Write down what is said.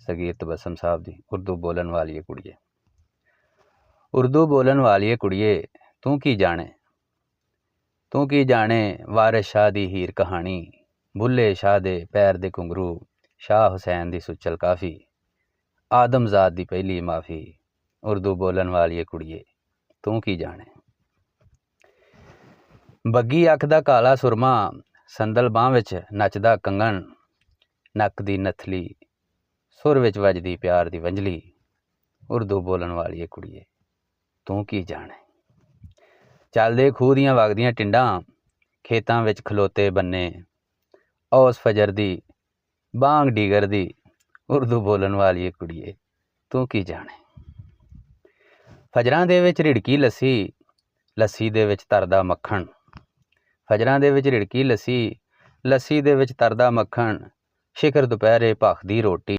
दस्तगीर तबस्सुम साहब दी उर्दू बोलन वाली कुड़िए। उर्दू बोलन वाली कुड़िए तू की जाने वारिस शाह दी हीर कहानी, बुल्ले शाह दे पैर दे घुंघरू, शाह हुसैन दी सुचल काफ़ी, आदमजाद दी पहली माफ़ी, उर्दू बोलन वाली कुड़िए तू की जाने। बग्गी अख दा काला सुरमा, संदल बांह विच नचदा कंगन, नक दी नथली सुर विच वजदी प्यार दी वंजली, उर्दू बोलन वाली कुड़िए तू की जाने। चलदे खूह दियां वगदियां टिंडां, खेतां विच खलोते बन्ने, औस फजर दी बांग डीगर दी, उर्दू बोलन वाली कुड़िए तू की जाने। फजरां दे विच रिड़की लस्सी, लस्सी दे विच तरदा मक्खण, फजरां दे विच रिड़की लस्सी, लस्सी दे विच तरदा मक्खण, शिखर दुपहरे भखदी रोटी,